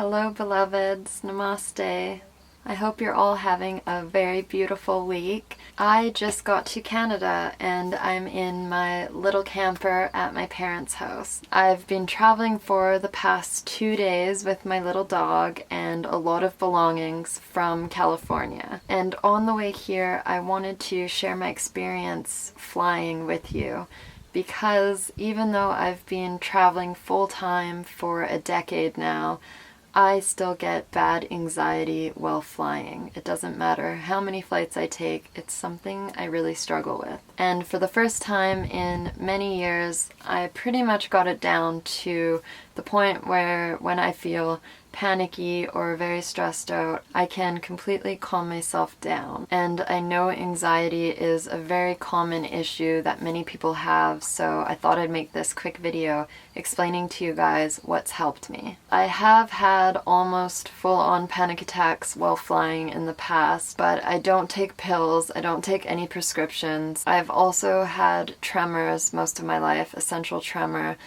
Hello beloveds, namaste. I hope you're all having a very beautiful week. I just got to Canada and I'm in my little camper at my parents' house. I've been traveling for the past 2 days with my little dog and a lot of belongings from California. And on the way here, I wanted to share my experience flying with you. Because even though I've been traveling full-time for a decade now, I still get bad anxiety while flying. It doesn't matter how many flights I take, it's something I really struggle with. And for the first time in many years, I pretty much got it down to the point where when I feel panicky or very stressed out, I can completely calm myself down. And I know anxiety is a very common issue that many people have, so I thought I'd make this quick video explaining to you guys what's helped me. I have had almost full-on panic attacks while flying in the past, but I don't take pills, I don't take any prescriptions. I've also had tremors most of my life, essential tremor.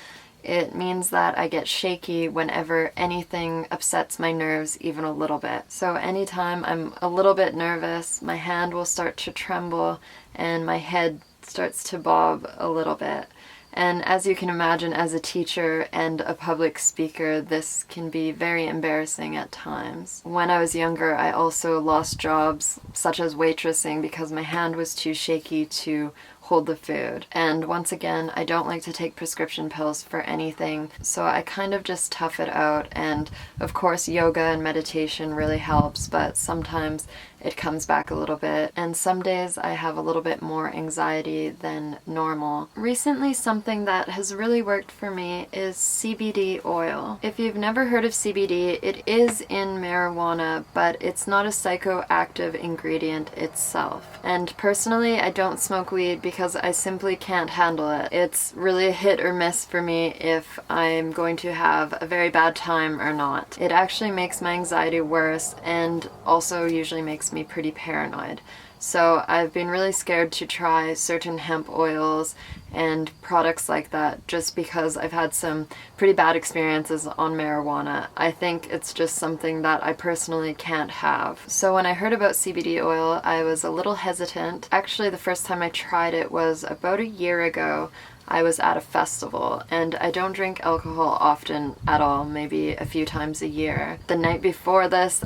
It means that I get shaky whenever anything upsets my nerves even a little bit. So anytime I'm a little bit nervous, my hand will start to tremble and my head starts to bob a little bit. And as you can imagine, as a teacher and a public speaker, this can be very embarrassing at times. When I was younger, I also lost jobs, such as waitressing, because my hand was too shaky to hold the food. And once again, I don't like to take prescription pills for anything, so I kind of just tough it out. And of course, yoga and meditation really helps, but sometimes it comes back a little bit, and some days I have a little bit more anxiety than normal. Recently, something that has really worked for me is CBD oil. If you've never heard of CBD, it is in marijuana, but it's not a psychoactive ingredient itself. And personally, I don't smoke weed because I simply can't handle it. It's really a hit or miss for me if I'm going to have a very bad time or not. It actually makes my anxiety worse and also usually makes me pretty paranoid. So I've been really scared to try certain hemp oils and products like that just because I've had some pretty bad experiences on marijuana. I think it's just something that I personally can't have. So when I heard about CBD oil, I was a little hesitant. Actually, the first time I tried it was about a year ago. I was at a festival, and I don't drink alcohol often at all, maybe a few times a year. The night before this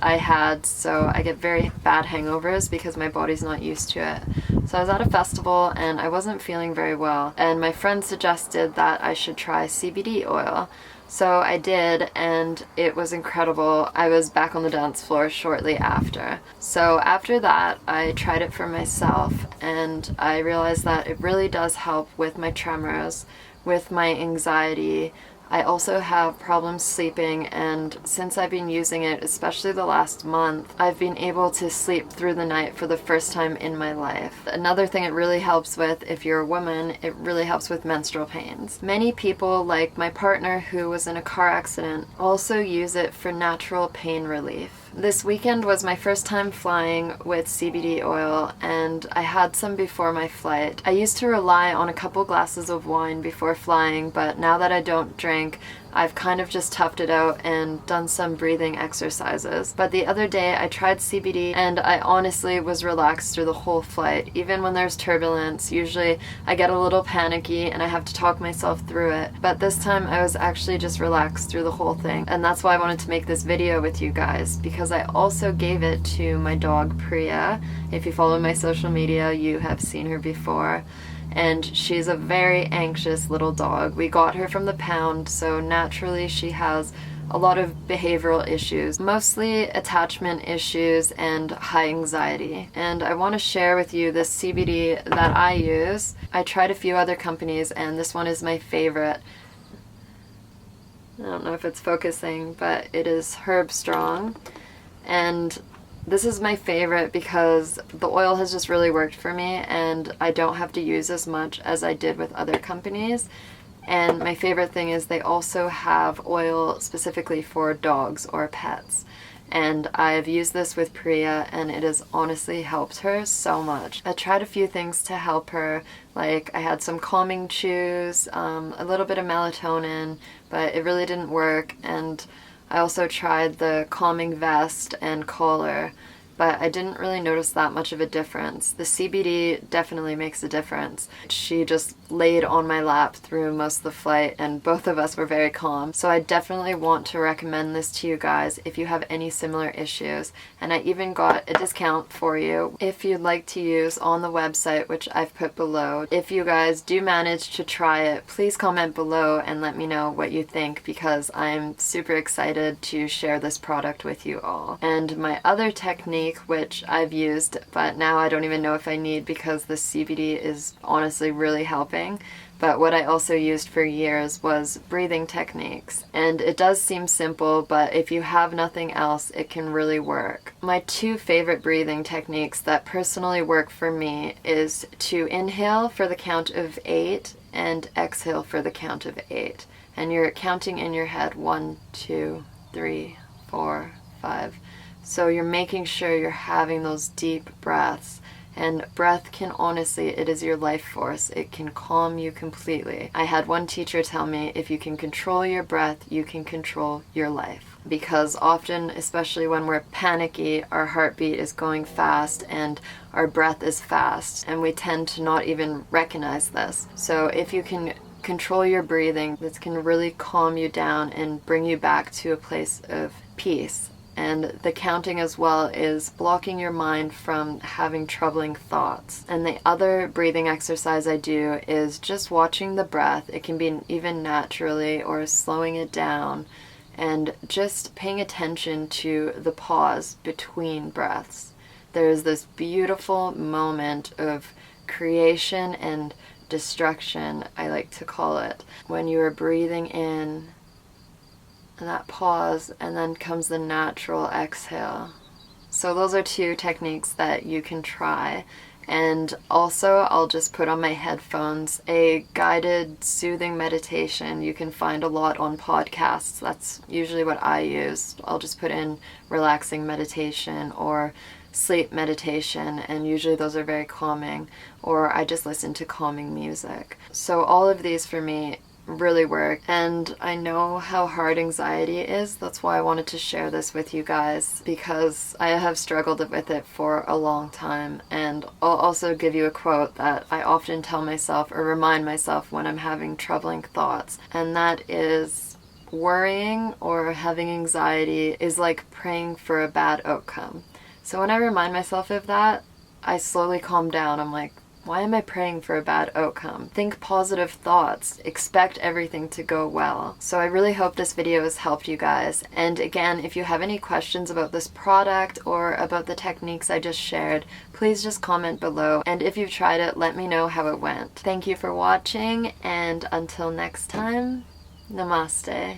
so I get very bad hangovers because my body's not used to it. So I was at a festival and I wasn't feeling very well, and my friend suggested that I should try CBD oil. So I did, and it was incredible. I was back on the dance floor shortly after. So after that, I tried it for myself, and I realized that it really does help with my tremors, with my anxiety. I also have problems sleeping, and since I've been using it, especially the last month, I've been able to sleep through the night for the first time in my life. Another thing it really helps with, if you're a woman, it really helps with menstrual pains. Many people, like my partner who was in a car accident, also use it for natural pain relief. This weekend was my first time flying with CBD oil, and I had some before my flight. I used to rely on a couple glasses of wine before flying, but now that I don't drink, I've kind of just toughed it out and done some breathing exercises. But the other day I tried CBD and I honestly was relaxed through the whole flight. Even when there's turbulence, usually I get a little panicky and I have to talk myself through it. But this time I was actually just relaxed through the whole thing. And that's why I wanted to make this video with you guys, because I also gave it to my dog Priya. If you follow my social media, you have seen her before. And she's a very anxious little dog. We got her from the pound, so naturally she has a lot of behavioral issues, mostly attachment issues and high anxiety. And I want to share with you this CBD that I use. I tried a few other companies and this one is my favorite. I don't know if it's focusing, but it is Herb Strong. And this is my favorite because the oil has just really worked for me and I don't have to use as much as I did with other companies. And my favorite thing is they also have oil specifically for dogs or pets. And I've used this with Priya and it has honestly helped her so much. I tried a few things to help her, like I had some calming chews, a little bit of melatonin, but it really didn't work. And I also tried the calming vest and collar, but I didn't really notice that much of a difference. The CBD definitely makes a difference. She just laid on my lap through most of the flight, and both of us were very calm. So I definitely want to recommend this to you guys if you have any similar issues. And I even got a discount for you if you'd like to use on the website, which I've put below. If you guys do manage to try it, please comment below and let me know what you think, because I'm super excited to share this product with you all. And my other technique, which I've used, but now I don't even know if I need because the CBD is honestly really helping. But what I also used for years was breathing techniques. And it does seem simple, but if you have nothing else, it can really work. My two favorite breathing techniques that personally work for me is to inhale for the count of 8 and exhale for the count of 8. And you're counting in your head 1, 2, 3, 4, 5. So you're making sure you're having those deep breaths. And breath can honestly, it is your life force. It can calm you completely. I had one teacher tell me, if you can control your breath, you can control your life. Because often, especially when we're panicky, our heartbeat is going fast and our breath is fast. And we tend to not even recognize this. So if you can control your breathing, this can really calm you down and bring you back to a place of peace. And the counting as well is blocking your mind from having troubling thoughts. And the other breathing exercise I do is just watching the breath. It can be even naturally or slowing it down and just paying attention to the pause between breaths. There's this beautiful moment of creation and destruction, I like to call it, when you are breathing in, and that pause, and then comes the natural exhale. So those are two techniques that you can try. And also, I'll just put on my headphones a guided soothing meditation. You can find a lot on podcasts. That's usually what I use. I'll just put in relaxing meditation or sleep meditation, and usually those are very calming, or I just listen to calming music. So all of these for me really work, and I know how hard anxiety is. That's why I wanted to share this with you guys, because I have struggled with it for a long time. And I'll also give you a quote that I often tell myself or remind myself when I'm having troubling thoughts, and that is, worrying or having anxiety is like praying for a bad outcome. So when I remind myself of that, I slowly calm down. I'm like, why am I praying for a bad outcome? Think positive thoughts. Expect everything to go well. So I really hope this video has helped you guys. And again, if you have any questions about this product or about the techniques I just shared, please just comment below. And if you've tried it, let me know how it went. Thank you for watching, and until next time, namaste.